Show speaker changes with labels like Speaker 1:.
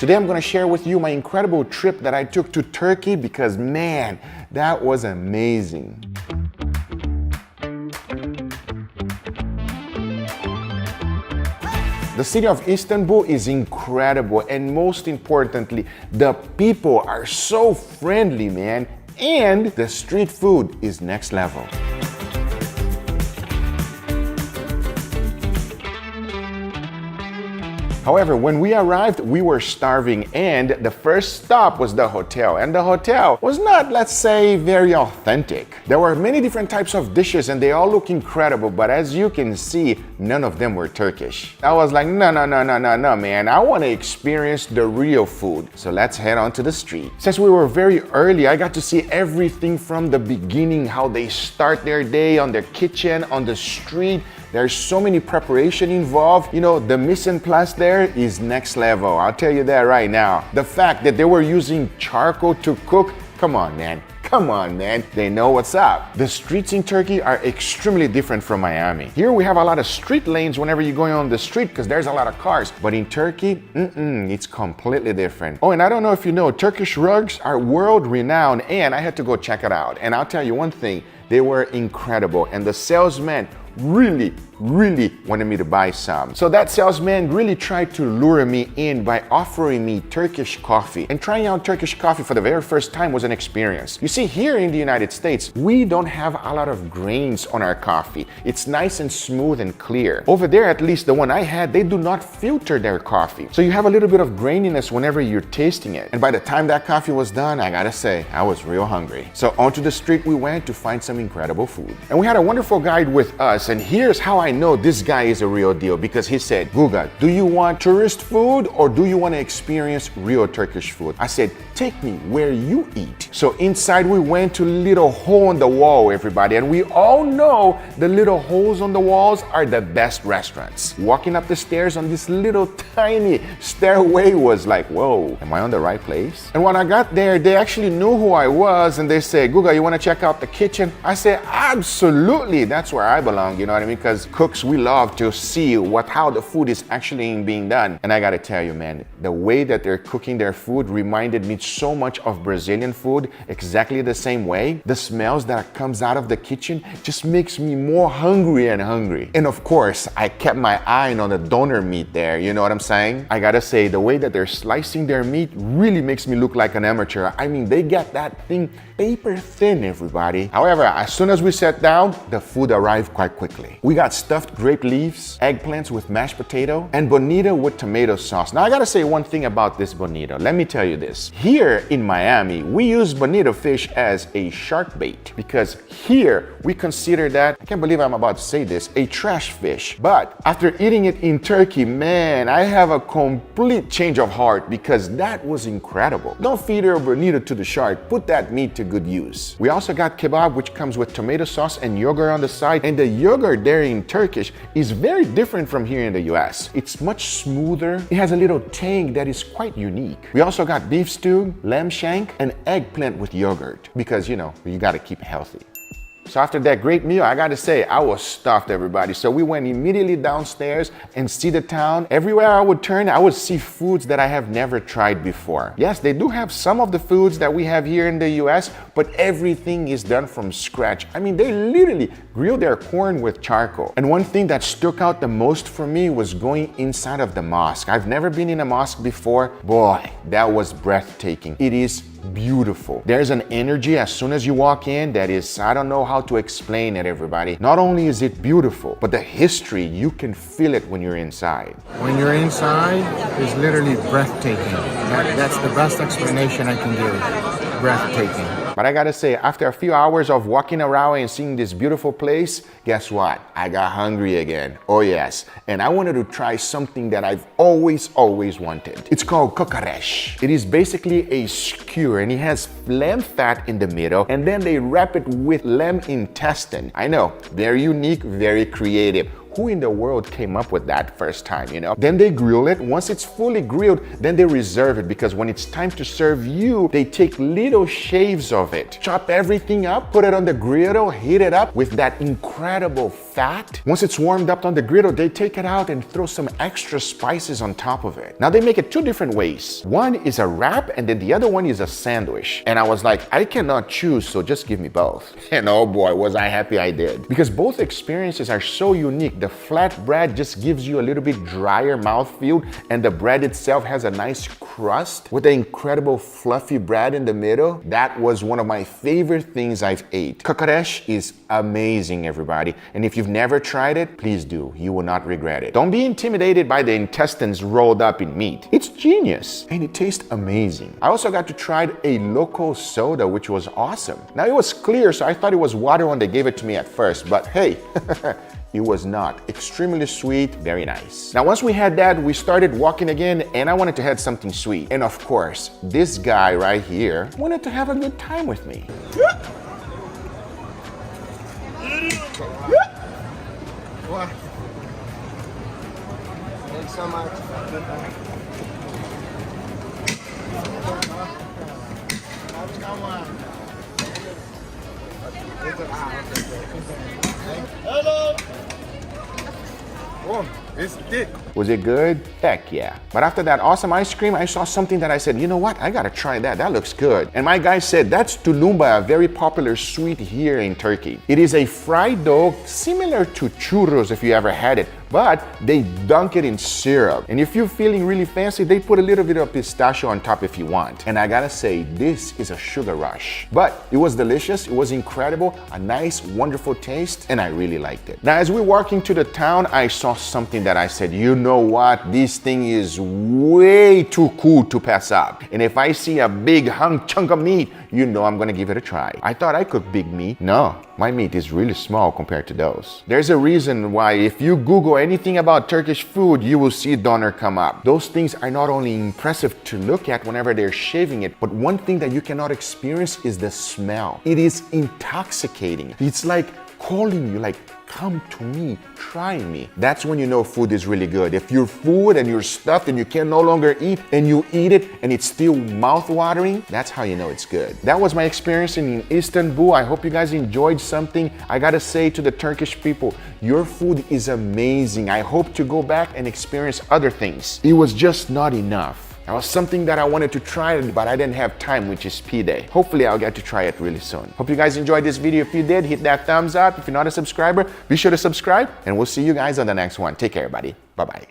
Speaker 1: Today I'm gonna share with you my incredible trip that I took to Turkey because man, that was amazing. The city of Istanbul is incredible, and most importantly, the people are so friendly, man, and the street food is next level. However, when we arrived, we were starving, and the first stop was the hotel. And the hotel was not, let's say, very authentic. There were many different types of dishes, and they all look incredible, but as you can see, none of them were Turkish. I was like, no, man. I want to experience the real food. So let's head on to the street. Since we were very early, I got to see everything from the beginning, how they start their day on their kitchen, on the street. There's so many preparation involved. You know, the mise en place there is next level. I'll tell you that right now. The fact that they were using charcoal to cook, come on, man. Come on, man. They know what's up. The streets in Turkey are extremely different from Miami. Here we have a lot of street lanes whenever you're going on the street because there's a lot of cars. But in Turkey, it's completely different. Oh, and I don't know if you know, Turkish rugs are world renowned, and I had to go check it out. And I'll tell you one thing, they were incredible. And the salesman really wanted me to buy some. So that salesman really tried to lure me in by offering me Turkish coffee. And trying out Turkish coffee for the very first time was an experience. You see, here in the United States, we don't have a lot of grains on our coffee. It's nice and smooth and clear. Over there, at least the one I had, they do not filter their coffee. So you have a little bit of graininess whenever you're tasting it. And by the time that coffee was done, I gotta say, I was real hungry. So onto the street we went to find some incredible food. And we had a wonderful guide with us, and here's how I know this guy is a real deal, because he said, Guga, do you want tourist food or do you want to experience real Turkish food? I said, take me where you eat. So inside we went to a little hole in the wall, everybody, and we all know the little holes on the walls are the best restaurants. Walking up the stairs on this little tiny stairway was like, whoa, am I on the right place? And when I got there, they actually knew who I was, and they said, Guga, you want to check out the kitchen? I said, absolutely, that's where I belong, you know what I mean? Because cooks, we love to see how the food is actually being done. And I gotta tell you, man, the way that they're cooking their food reminded me so much of Brazilian food, exactly the same way. The smells that comes out of the kitchen just makes me more hungry and hungry. And of course, I kept my eye on the doner meat there, you know what I'm saying? I gotta say, the way that they're slicing their meat really makes me look like an amateur. I mean, they get that thing paper thin, everybody. However, as soon as we sat down, the food arrived quite quickly. We got stuffed grape leaves, eggplants with mashed potato, and bonito with tomato sauce. Now I gotta say one thing about this bonito. Let me tell you this. Here in Miami, we use bonito fish as a shark bait because here we consider that, I can't believe I'm about to say this, a trash fish. But after eating it in Turkey, man, I have a complete change of heart because that was incredible. Don't feed your bonito to the shark. Put that meat to good use. We also got kebab, which comes with tomato sauce and yogurt on the side, and the yogurt there in Turkish is very different from here in the US. It's much smoother. It has a little tang that is quite unique. We also got beef stew, lamb shank, and eggplant with yogurt because, you know, you gotta keep it healthy. So after that great meal, I gotta say, I was stuffed, everybody. So we went immediately downstairs and see the town. Everywhere I would turn, I would see foods that I have never tried before. Yes, they do have some of the foods that we have here in the US, but everything is done from scratch. I mean, they literally grill their corn with charcoal. And one thing that stuck out the most for me was going inside of the mosque. I've never been in a mosque before. Boy, that was breathtaking. It is beautiful. There's an energy as soon as you walk in that is, I don't know how to explain it, everybody. Not only is it beautiful, but the history, you can feel it when you're inside.
Speaker 2: When you're inside, it's literally breathtaking. That's the best explanation I can give. Breathtaking.
Speaker 1: But I gotta say, after a few hours of walking around and seeing this beautiful place, guess what? I got hungry again. Oh yes. And I wanted to try something that I've always wanted. It's called kokoreç. It is basically a skewer and it has lamb fat in the middle, and then they wrap it with lamb intestine. I know, very unique, very creative. who in the world came up with that first time, you know? Then they grill it. Once it's fully grilled, then they reserve it, because when it's time to serve you, they take little shaves of it, chop everything up, put it on the griddle, heat it up with that incredible fat. Once it's warmed up on the griddle, they take it out and throw some extra spices on top of it. Now they make it two different ways. One is a wrap, and then the other one is a sandwich. And I was like, I cannot choose, so just give me both. And oh boy, was I happy I did. Because both experiences are so unique. The flatbread just gives you a little bit drier mouthfeel, and the bread itself has a nice crust with the incredible fluffy bread in the middle. That was one of my favorite things I've ate. Kokoreç is amazing, everybody. And if you've never tried it, please do. You will not regret it. Don't be intimidated by the intestines rolled up in meat. It's genius, and it tastes amazing. I also got to try a local soda, which was awesome. Now it was clear, so I thought it was water when they gave it to me at first, but hey, it was not. Extremely sweet, very nice. Now, once we had that, we started walking again, and I wanted to have something sweet. And of course, this guy right here wanted to have a good time with me.
Speaker 2: Thanks so much. Hello. Oh, it's thick.
Speaker 1: Was it good? Heck yeah. But after that awesome ice cream, I saw something that I said, you know what? I gotta try that. That looks good. And my guy said, that's tulumba, a very popular sweet here in Turkey. It is a fried dough similar to churros if you ever had it, but they dunk it in syrup. And if you're feeling really fancy, they put a little bit of pistachio on top if you want. And I gotta say, this is a sugar rush. But it was delicious, it was incredible, a nice, wonderful taste, and I really liked it. Now, as we walked into the town, I saw something that I said, you know what? This thing is way too cool to pass up. And if I see a big chunk of meat, you know I'm gonna give it a try. I thought I cooked big meat. No, my meat is really small compared to those. There's a reason why if you Google anything about Turkish food, you will see doner come up. Those things are not only impressive to look at whenever they're shaving it, but one thing that you cannot experience is the smell. It is intoxicating. It's like calling you, like, come to me, try me. That's when you know food is really good. If you're full and you're stuffed and you can no longer eat, and you eat it and it's still mouth-watering, that's how you know it's good. That was my experience in Istanbul. I hope you guys enjoyed something. I gotta say to the Turkish people, your food is amazing. I hope to go back and experience other things. It was just not enough. That was something that I wanted to try, but I didn't have time, which is P-Day. Hopefully, I'll get to try it really soon. Hope you guys enjoyed this video. If you did, hit that thumbs up. If you're not a subscriber, be sure to subscribe, and we'll see you guys on the next one. Take care, everybody. Bye-bye.